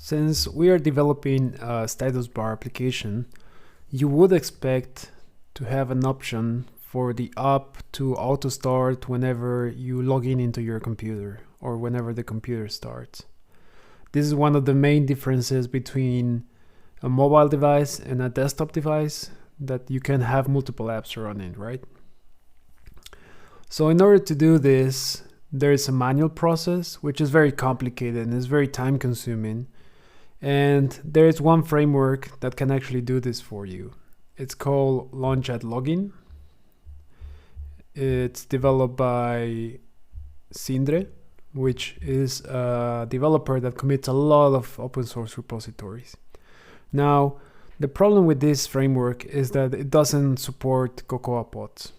Since we are developing a status bar application, you would expect to have an option for the app to auto start whenever you log in into your computer or whenever the computer starts. This is one of the main differences between a mobile device and a desktop device, that you can have multiple apps running, right? So in order to do this, there is a manual process which is very complicated and is very time consuming. And there is one framework that can actually do this for you. It's called Launch@Login. It's developed by Sindre, which is a developer that commits a lot of open source repositories. Now, the problem with this framework is that it doesn't support Cocoa Pods.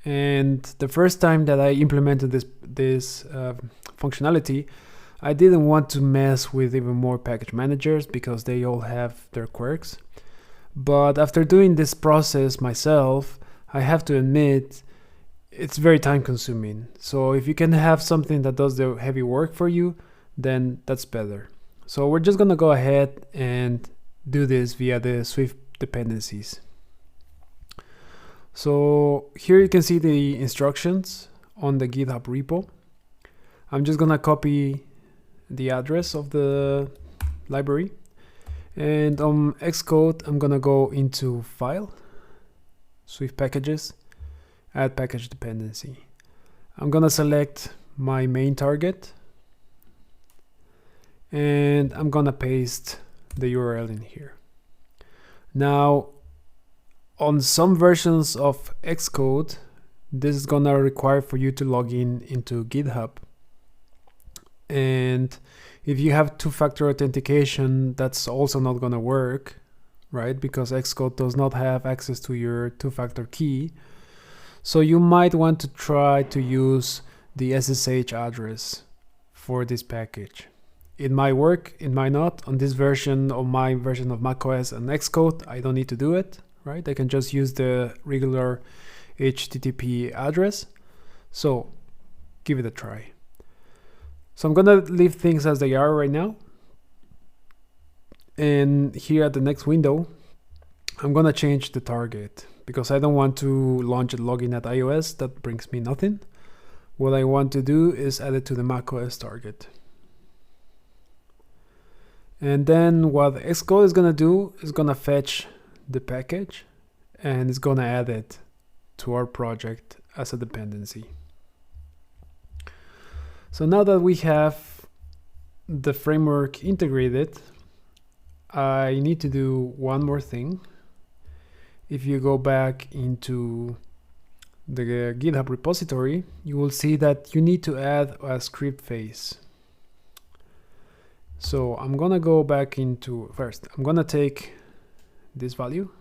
And the first time that I implemented this functionality, I didn't want to mess with even more package managers because they all have their quirks. But after doing this process myself, I have to admit it's very time consuming. So if you can have something that does the heavy work for you, then that's better. So we're just gonna go ahead and do this via the Swift dependencies. So here you can see the instructions on the GitHub repo. I'm just gonna copy the address of the library, and on Xcode I'm gonna go into File, Swift Packages, Add Package Dependency. I'm gonna select my main target and I'm gonna paste the URL in here. Now, on some versions of Xcode, this is gonna require for you to log in into GitHub. And if you have two-factor authentication, that's also not gonna work, right? Because Xcode does not have access to your two-factor key. So you might want to try to use the SSH address for this package. It might work, it might not. On this version, or my version of macOS and Xcode, I don't need to do it, right? I can just use the regular HTTP address. So give it a try. So I'm gonna leave things as they are right now. And here at the next window, I'm gonna change the target because I don't want to launch a login at iOS. That brings me nothing. What I want to do is add it to the macOS target. And then what Xcode is gonna do is gonna fetch the package and it's gonna add it to our project as a dependency. So now that we have the framework integrated, I need to do one more thing. If you go back into the GitHub repository, you will see that you need to add a script phase. So I'm gonna go back into, first, I'm gonna take this value.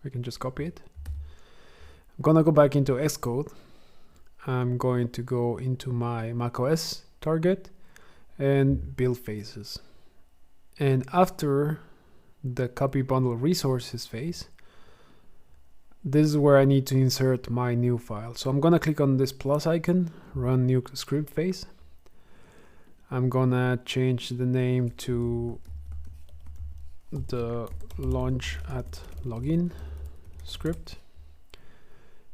We can just copy it. I'm gonna go back into Xcode. I'm going to go into my macOS target and build phases. And after the copy bundle resources phase, this is where I need to insert my new file. So I'm gonna click on this plus icon, run new script phase. I'm gonna change the name to the Launch@Login script.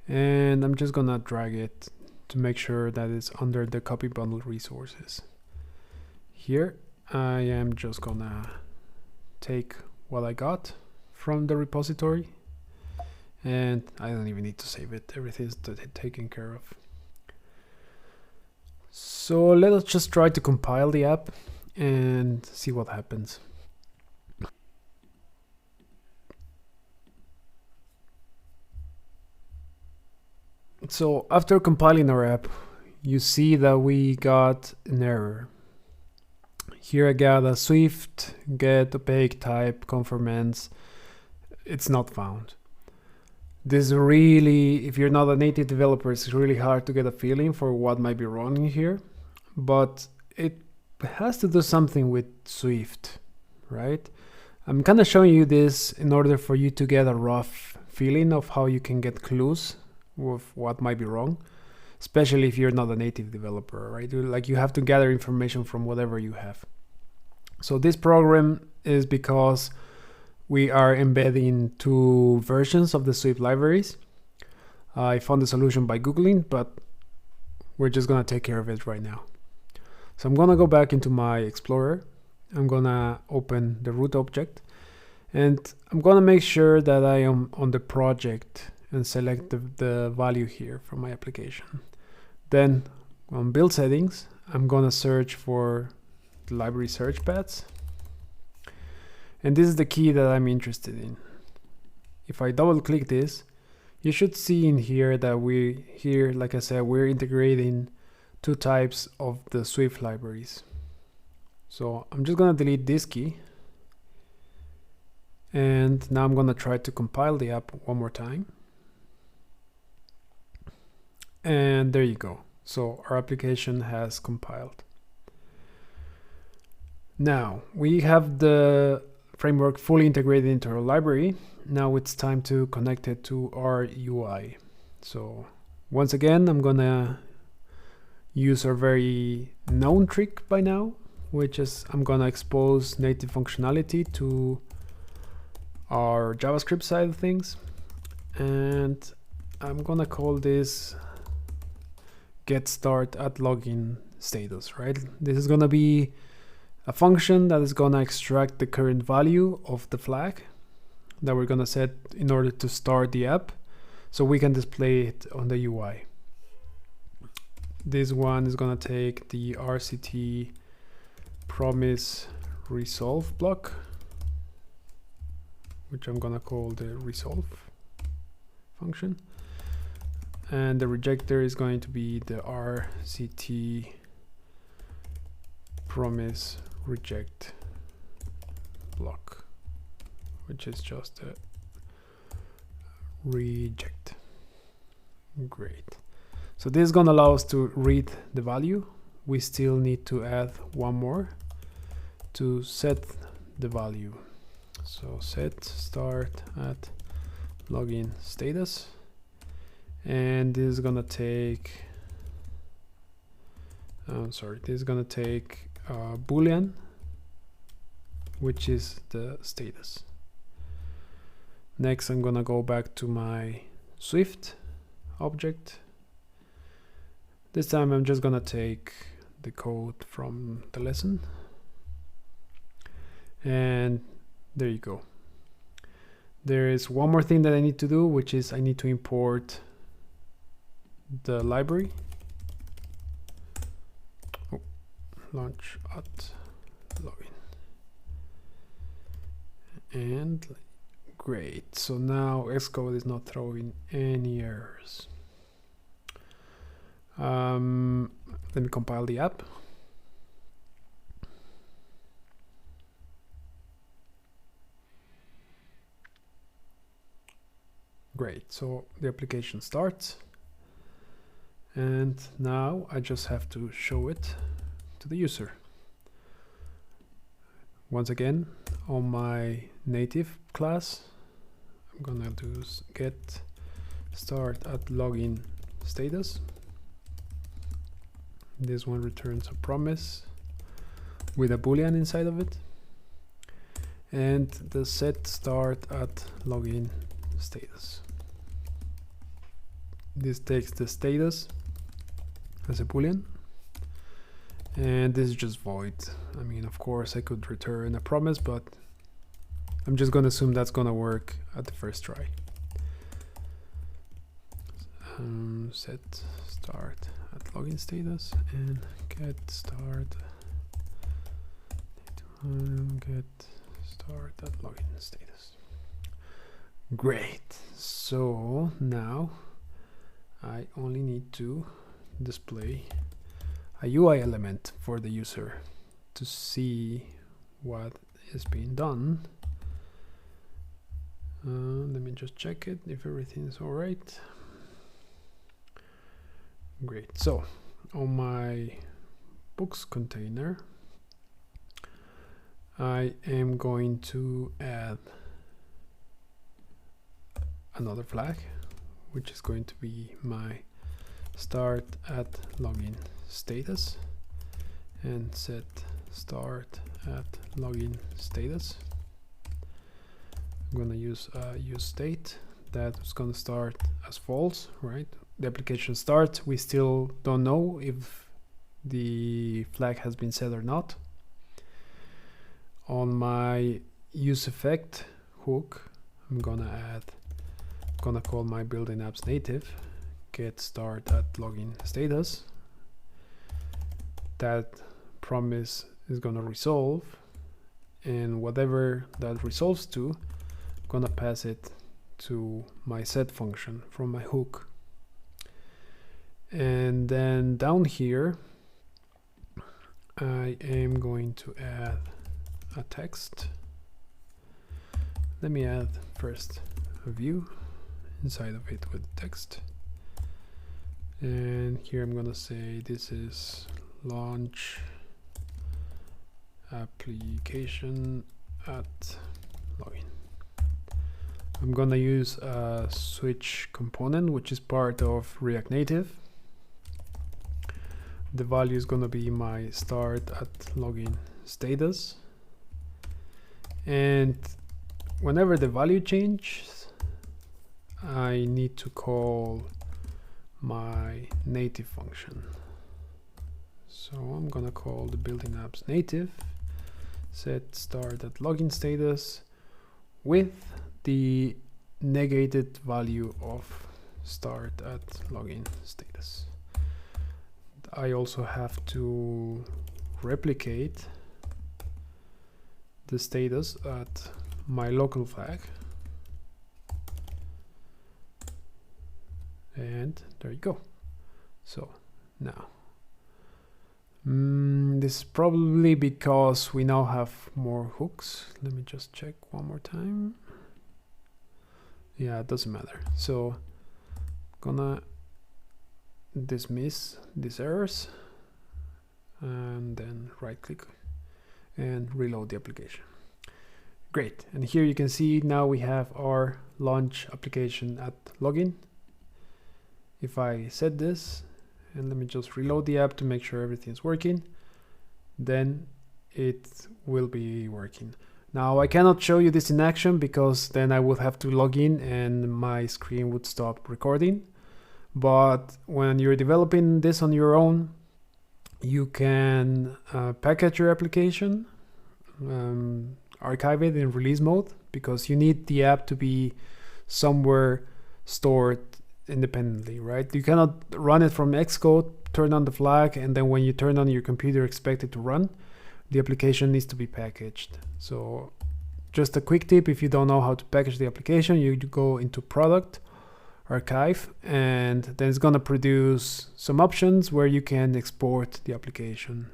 And I'm just gonna drag it to make sure that it's under the copy bundle resources. Here, I am just gonna take what I got from the repository, and I don't even need to save it. Everything is taken care of. So let us just try to compile the app and see what happens. So after compiling our app, you see that we got an error. Here I got a Swift get opaque type conformance. It's not found. This really, if you're not a native developer, it's really hard to get a feeling for what might be wrong in here, but it has to do something with Swift, right? I'm kind of showing you this in order for you to get a rough feeling of how you can get clues with what might be wrong, especially if you're not a native developer, right? Like, you have to gather information from whatever you have. So this program is because we are embedding two versions of the Swift libraries. I found the solution by Googling, but we're just gonna take care of it right now. So I'm gonna go back into my Explorer. I'm gonna open the root object, and I'm gonna make sure that I am on the project and select the value here from my application. Then on build settings, I'm gonna search for the library search paths. And this is the key that I'm interested in. If I double click this, you should see in here that like I said, we're integrating two types of the Swift libraries. So I'm just gonna delete this key. And now I'm gonna try to compile the app one more time. And there you go. So our application has compiled. Now we have the framework fully integrated into our library. Now it's time to connect it to our UI. So once again, I'm gonna use our very known trick by now, which is I'm gonna expose native functionality to our JavaScript side of things. And I'm gonna call this get start at login status, right? This is gonna be a function that is gonna extract the current value of the flag that we're gonna set in order to start the app, so we can display it on the UI. This one is gonna take the RCT promise resolve block, which I'm gonna call the resolve function. And the rejector is going to be the RCT promise reject block, which is just a reject. Great. So this is going to allow us to read the value. We still need to add one more to set the value. So set start at login status. And this is gonna take this is gonna take boolean, which is the status. Next, I'm gonna go back to my Swift object. This time I'm just gonna take the code from the lesson, and there you go. There is one more thing that I need to do, which is I need to import the library. Launch at login. And great. So now Xcode is not throwing any errors. Let me compile the app. Great. So the application starts. And now I just have to show it to the user. Once again, on my native class, I'm gonna do get start at login status. This one returns a promise with a boolean inside of it, and the set start at login status. This takes the status as a boolean, and this is just void. I mean, of course I could return a promise, but I'm just gonna assume that's gonna work at the first try. Set start at login status and get start at login status. Great. So now I only need to display a UI element for the user to see what is being done. Let me just check it if everything is all right. Great. So on my books container, I am going to add another flag, which is going to be my start at login status, and set start at login status. I'm gonna use use state that's gonna start as false, right? The application starts. We still don't know if the flag has been set or not. On my use effect hook, I'm gonna call my building apps native get start at login status. That promise is gonna resolve, and whatever that resolves to, I'm gonna pass it to my set function from my hook. And then down here I am going to add a text. Let me add first a view inside of it with text, and here I'm gonna say this is launch application at login. I'm gonna use a switch component which is part of React Native. The value is gonna be my start at login status, and whenever the value changes, I need to call my native function. So I'm gonna call the building apps native set start at login status with the negated value of start at login status. I also have to replicate the status at my local flag, and there you go. So now this is probably because we now have more hooks. Let me just check one more time. Yeah, it doesn't matter. So gonna dismiss these errors and then right click and reload the application. Great. And here you can see now we have our launch application at login. If I set this, and let me just reload the app to make sure everything's working, then it will be working. Now I cannot show you this in action because then I would have to log in and my screen would stop recording. But when you're developing this on your own, you can package your application, archive it in release mode, because you need the app to be somewhere stored independently, right? You cannot run it from Xcode, turn on the flag, and then when you turn on your computer expect it to run. The application needs to be packaged. So just a quick tip, if you don't know how to package the application, you go into product, archive, and then it's gonna produce some options where you can export the application.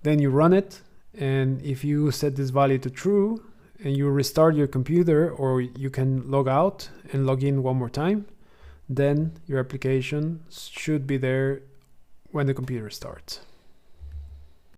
Then you run it, and if you set this value to true and you restart your computer, or you can log out and log in one more time, then your application should be there when the computer starts.